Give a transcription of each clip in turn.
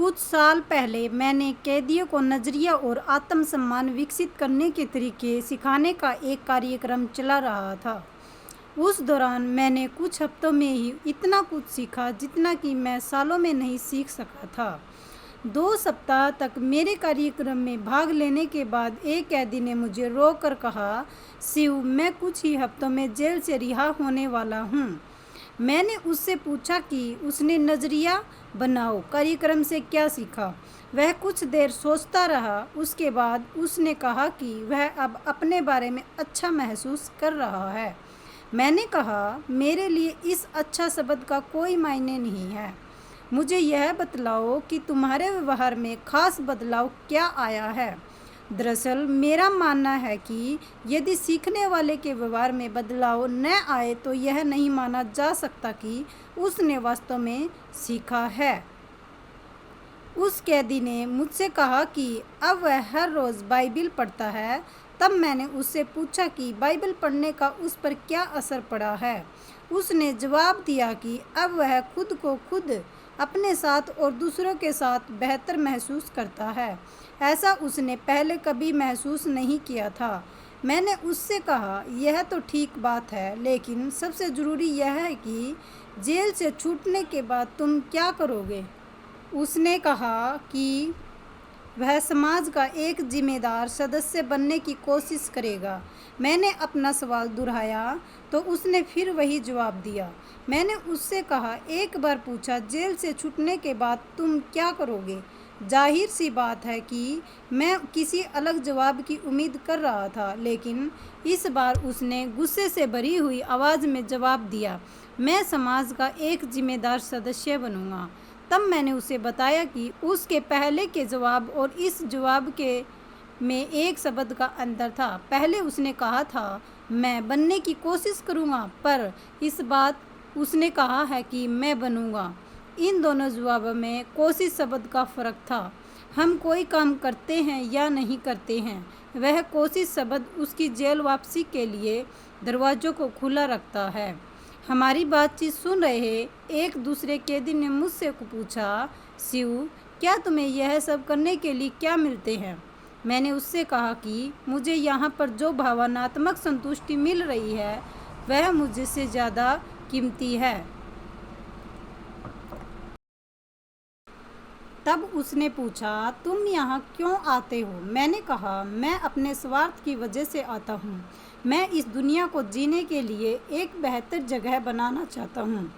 कुछ साल पहले मैंने कैदियों को नज़रिया और आत्मसम्मान विकसित करने के तरीके सिखाने का एक कार्यक्रम चला रहा था। उस दौरान मैंने कुछ हफ्तों में ही इतना कुछ सीखा जितना कि मैं सालों में नहीं सीख सका था। 2 सप्ताह तक मेरे कार्यक्रम में भाग लेने के बाद एक कैदी ने मुझे रोक कर कहा, शिव, मैं कुछ ही हफ्तों में जेल से रिहा होने वाला हूँ। मैंने उससे पूछा कि उसने नज़रिया बनाओ कार्यक्रम से क्या सीखा। वह कुछ देर सोचता रहा। उसके बाद उसने कहा कि वह अब अपने बारे में अच्छा महसूस कर रहा है। मैंने कहा, मेरे लिए इस अच्छा शब्द का कोई मायने नहीं है। मुझे यह बतलाओ कि तुम्हारे व्यवहार में खास बदलाव क्या आया है। दरअसल मेरा मानना है कि यदि सीखने वाले के व्यवहार में बदलाव न आए तो यह नहीं माना जा सकता कि उसने वास्तव में सीखा है। उस कैदी ने मुझसे कहा कि अब वह हर रोज़ बाइबिल पढ़ता है। तब मैंने उससे पूछा कि बाइबिल पढ़ने का उस पर क्या असर पड़ा है। उसने जवाब दिया कि अब वह खुद को खुद, अपने साथ और दूसरों के साथ बेहतर महसूस करता है। ऐसा उसने पहले कभी महसूस नहीं किया था। मैंने उससे कहा, यह तो ठीक बात है, लेकिन सबसे ज़रूरी यह है कि जेल से छूटने के बाद तुम क्या करोगे। उसने कहा कि वह समाज का एक जिम्मेदार सदस्य बनने की कोशिश करेगा। मैंने अपना सवाल दोहराया तो उसने फिर वही जवाब दिया। मैंने उससे कहा, एक बार पूछा, जेल से छूटने के बाद तुम क्या करोगे। जाहिर सी बात है कि मैं किसी अलग जवाब की उम्मीद कर रहा था, लेकिन इस बार उसने गुस्से से भरी हुई आवाज़ में जवाब दिया, मैं समाज का एक जिम्मेदार सदस्य बनूंगा। तब मैंने उसे बताया कि उसके पहले के जवाब और इस जवाब के में एक शब्द का अंतर था। पहले उसने कहा था, मैं बनने की कोशिश करूँगा, पर इस बात उसने कहा है कि मैं बनूँगा। इन दोनों जवाबों में कोशिश शब्द का फ़र्क था। हम कोई काम करते हैं या नहीं करते हैं, वह कोशिश शब्द उसकी जेल वापसी के लिए दरवाज़ों को खुला रखता है। हमारी बातचीत सुन रहे एक दूसरे कैदी ने मुझसे पूछा, शिव, क्या तुम्हें यह सब करने के लिए क्या मिलते हैं। मैंने उससे कहा कि मुझे यहाँ पर जो भावनात्मक संतुष्टि मिल रही है वह मुझसे ज़्यादा कीमती है। तब उसने पूछा, तुम यहाँ क्यों आते हो। मैंने कहा, मैं अपने स्वार्थ की वजह से आता हूँ। मैं इस दुनिया को जीने के लिए एक बेहतर जगह बनाना चाहता हूँ।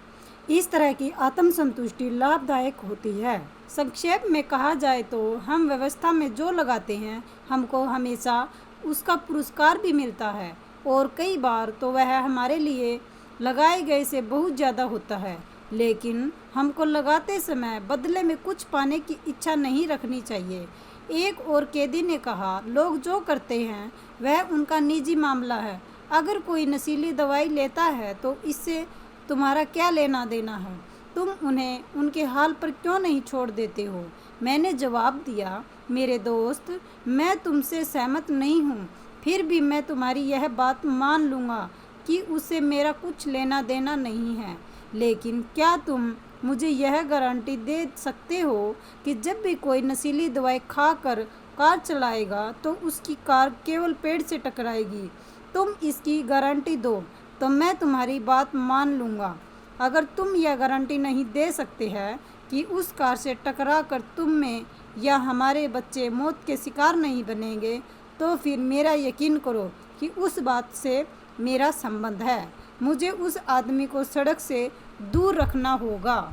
इस तरह की आत्मसंतुष्टि लाभदायक होती है। संक्षेप में कहा जाए तो हम व्यवस्था में जो लगाते हैं हमको हमेशा उसका पुरस्कार भी मिलता है, और कई बार तो वह हमारे लिए लगाए गए से बहुत ज़्यादा होता है। लेकिन हमको लगाते समय बदले में कुछ पाने की इच्छा नहीं रखनी चाहिए। एक और कैदी ने कहा, लोग जो करते हैं वह उनका निजी मामला है। अगर कोई नशीली दवाई लेता है तो इससे तुम्हारा क्या लेना देना है। तुम उन्हें उनके हाल पर क्यों नहीं छोड़ देते हो। मैंने जवाब दिया, मेरे दोस्त, मैं तुमसे सहमत नहीं हूँ, फिर भी मैं तुम्हारी यह बात मान लूँगा कि उससे मेरा कुछ लेना देना नहीं है। लेकिन क्या तुम मुझे यह गारंटी दे सकते हो कि जब भी कोई नशीली दवाई खाकर कार चलाएगा तो उसकी कार केवल पेड़ से टकराएगी। तुम इसकी गारंटी दो तो मैं तुम्हारी बात मान लूँगा। अगर तुम यह गारंटी नहीं दे सकते हैं कि उस कार से टकरा कर तुम में या हमारे बच्चे मौत के शिकार नहीं बनेंगे, तो फिर मेरा यकीन करो कि उस बात से मेरा संबंध है। मुझे उस आदमी को सड़क से दूर रखना होगा।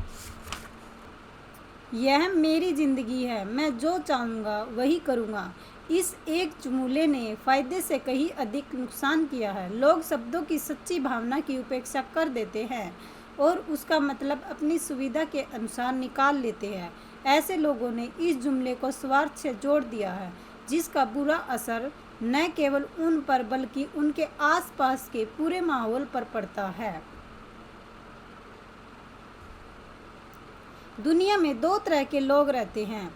यह मेरी ज़िंदगी है, मैं जो चाहूँगा वही करूँगा। इस एक जुमले ने फ़ायदे से कहीं अधिक नुकसान किया है। लोग शब्दों की सच्ची भावना की उपेक्षा कर देते हैं और उसका मतलब अपनी सुविधा के अनुसार निकाल लेते हैं। ऐसे लोगों ने इस जुमले को स्वार्थ से जोड़ दिया है, जिसका बुरा असर न केवल उन पर बल्कि उनके आसपास के पूरे माहौल पर पड़ता है। दुनिया में 2 तरह के लोग रहते हैं,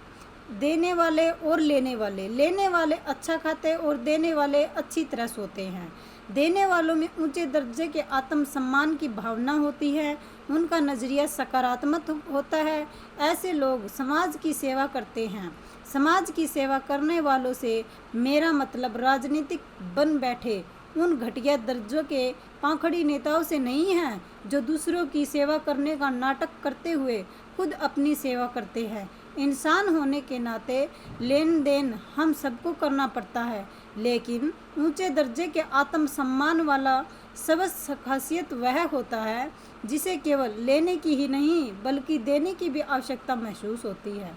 देने वाले और लेने वाले। लेने वाले अच्छा खाते और देने वाले अच्छी तरह सोते हैं। देने वालों में ऊंचे दर्जे के आत्मसम्मान की भावना होती है उनका नज़रिया सकारात्मक होता है। ऐसे लोग समाज की सेवा करते हैं। समाज की सेवा करने वालों से मेरा मतलब राजनीतिक बन बैठे उन घटिया दर्जों के पाखंडी नेताओं से नहीं है जो दूसरों की सेवा करने का नाटक करते हुए खुद अपनी सेवा करते हैं। इंसान होने के नाते लेन देन हम सबको करना पड़ता है, लेकिन ऊंचे दर्जे के आत्मसम्मान वाला सबसे खासियत वह होता है जिसे केवल लेने की ही नहीं बल्कि देने की भी आवश्यकता महसूस होती है।